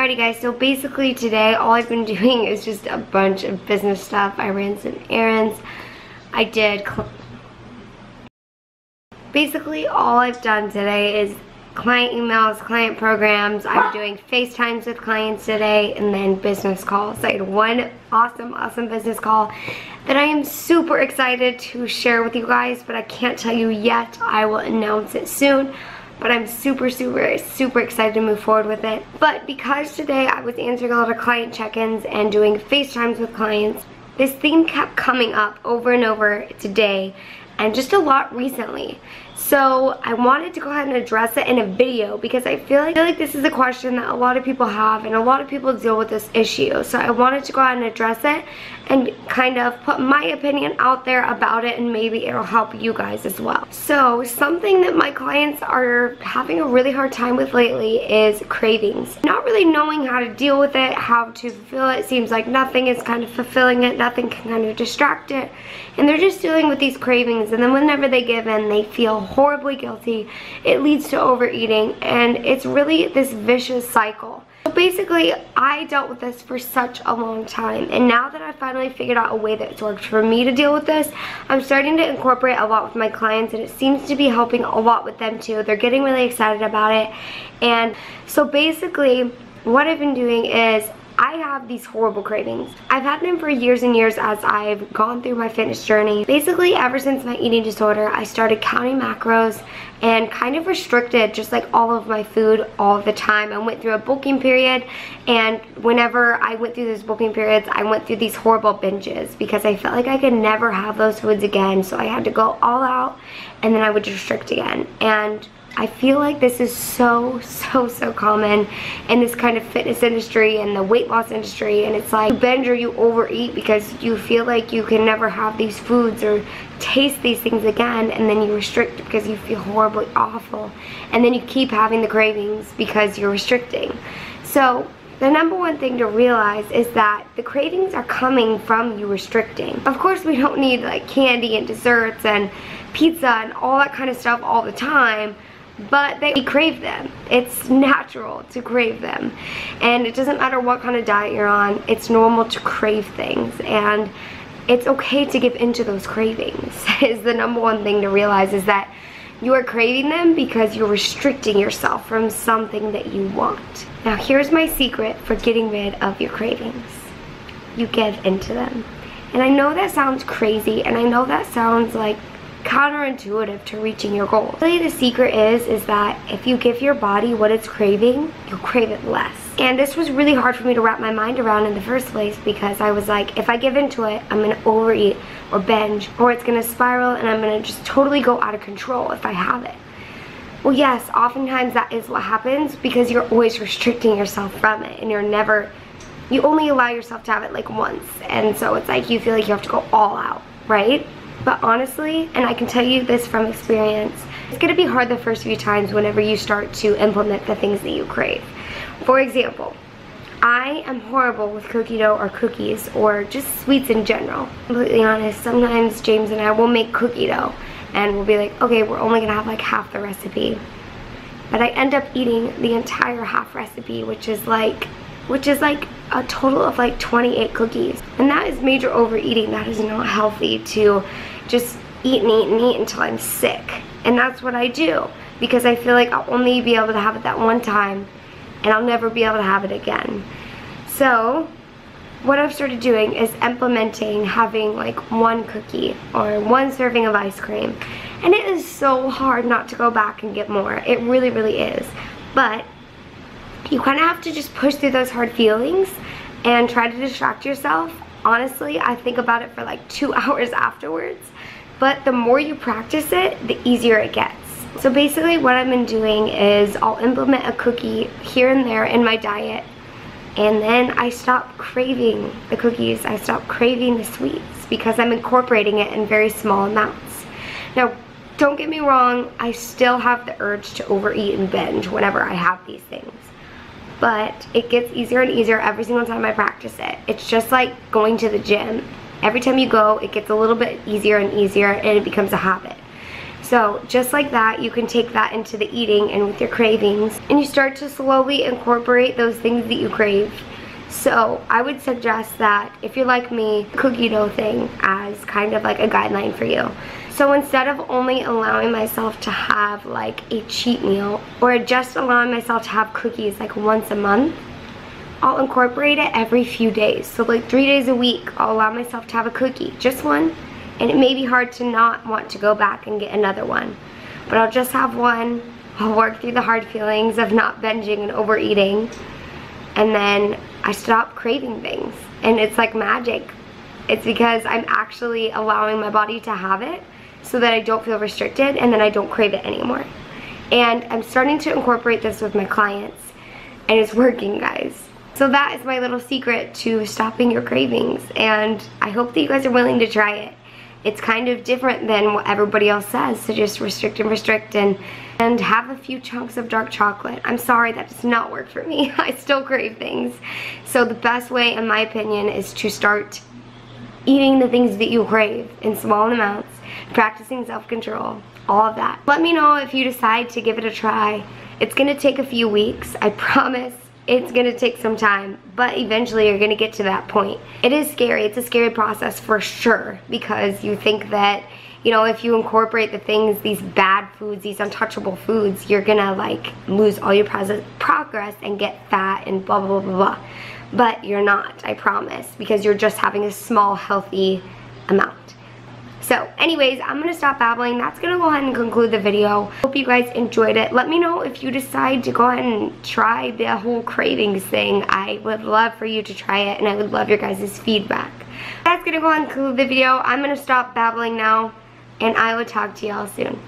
Alrighty guys, so basically today all I've been doing is just a bunch of business stuff. I ran some errands. Basically all I've done today is client emails, client programs. I'm doing FaceTimes with clients today and then business calls. I had one awesome business call that I am super excited to share with you guys, but I can't tell you yet. I will announce it soon. But I'm super excited to move forward with it. But because today I was answering a lot of client check-ins and doing FaceTimes with clients, this theme kept coming up over and over today and just a lot recently. So I wanted to go ahead and address it in a video because I feel like this is a question that a lot of people have and a lot of people deal with this issue. So I wanted to go ahead and address it and kind of put my opinion out there about it, and maybe it'll help you guys as well. So something that my clients are having a really hard time with lately is cravings. Not really knowing how to deal with it, how to fulfill it. Seems like nothing is kind of fulfilling it, nothing can kind of distract it, and they're just dealing with these cravings, and then whenever they give in, they feel horribly guilty. It leads to overeating, and it's really this vicious cycle. So basically, I dealt with this for such a long time, and now that I finally figured out a way that's worked for me to deal with this, I'm starting to incorporate a lot with my clients, and it seems to be helping a lot with them too. They're getting really excited about it. And so basically, what I've been doing is I have these horrible cravings. I've had them for years and years as I've gone through my fitness journey. Basically, ever since my eating disorder, I started counting macros and kind of restricted just like all of my food all the time. I went through a bulking period, and whenever I went through those bulking periods, I went through these horrible binges because I felt like I could never have those foods again. So I had to go all out, and then I would restrict again. And I feel like this is so common in this kind of fitness industry and the weight loss industry, and it's like you binge or you overeat because you feel like you can never have these foods or taste these things again, and then you restrict because you feel horribly awful, and then you keep having the cravings because you're restricting. So the number one thing to realize is that the cravings are coming from you restricting. Of course, we don't need like candy and desserts and pizza and all that kind of stuff all the time, but we crave them. It's natural to crave them, and it doesn't matter what kind of diet you're on. It's normal to crave things, and it's okay to give into those cravings. Is the number one thing to realize, is that you are craving them because you're restricting yourself from something that you want. Now here's my secret for getting rid of your cravings. You give into them. And I know that sounds crazy, and I know that sounds like counterintuitive to reaching your goal. Really, the secret is that if you give your body what it's craving, you'll crave it less. And this was really hard for me to wrap my mind around in the first place, because I was like, if I give into it, I'm gonna overeat or binge, or it's gonna spiral and I'm gonna just totally go out of control if I have it. Well, yes, oftentimes that is what happens, because you're always restricting yourself from it, and you only allow yourself to have it like once, and so it's like you feel like you have to go all out, right? But honestly, and I can tell you this from experience, it's gonna be hard the first few times whenever you start to implement the things that you crave. For example, I am horrible with cookie dough or cookies or just sweets in general. Completely honest, sometimes James and I will make cookie dough and we'll be like, okay, we're only gonna have like half the recipe. But I end up eating the entire half recipe, which is like a total of like 28 cookies. And that is major overeating. That is not healthy to just eat and eat and eat until I'm sick. And that's what I do, because I feel like I'll only be able to have it that one time, and I'll never be able to have it again. So what I've started doing is implementing having like one cookie or one serving of ice cream. And it is so hard not to go back and get more. It really is. But you kind of have to just push through those hard feelings and try to distract yourself. Honestly, I think about it for like 2 hours afterwards, but the more you practice it, the easier it gets. So basically what I've been doing is I'll implement a cookie here and there in my diet, and then I stop craving the cookies. I stop craving the sweets because I'm incorporating it in very small amounts. Now, don't get me wrong, I still have the urge to overeat and binge whenever I have these things. But it gets easier and easier every single time I practice it. It's just like going to the gym. Every time you go, it gets a little bit easier and easier, and it becomes a habit. So just like that, you can take that into the eating and with your cravings, and you start to slowly incorporate those things that you crave. So I would suggest that if you're like me, cookie dough thing as kind of like a guideline for you. So instead of only allowing myself to have like a cheat meal, or just allowing myself to have cookies like once a month, I'll incorporate it every few days. So like 3 days a week, I'll allow myself to have a cookie, just one. And it may be hard to not want to go back and get another one, but I'll just have one. I'll work through the hard feelings of not binging and overeating, and then I stop craving things. And it's like magic. It's because I'm actually allowing my body to have it so that I don't feel restricted, and then I don't crave it anymore. And I'm starting to incorporate this with my clients, and it's working, guys. So that is my little secret to stopping your cravings, and I hope that you guys are willing to try it. It's kind of different than what everybody else says, to just restrict and have a few chunks of dark chocolate. I'm sorry, that does not work for me. I still crave things. So the best way, in my opinion, is to start eating the things that you crave in small amounts, practicing self-control, all of that. Let me know if you decide to give it a try. It's gonna take a few weeks, I promise. It's gonna take some time, but eventually you're gonna get to that point. It is scary, it's a scary process for sure, because you think that, you know, if you incorporate the things, these bad foods, these untouchable foods, you're gonna like lose all your progress and get fat and blah, blah, blah, blah. But you're not, I promise, because you're just having a small, healthy amount. So anyways, I'm gonna stop babbling. That's gonna go ahead and conclude the video. Hope you guys enjoyed it. Let me know if you decide to go ahead and try the whole cravings thing. I would love for you to try it, and I would love your guys' feedback. That's gonna go ahead and conclude the video. I'm gonna stop babbling now, and I will talk to y'all soon.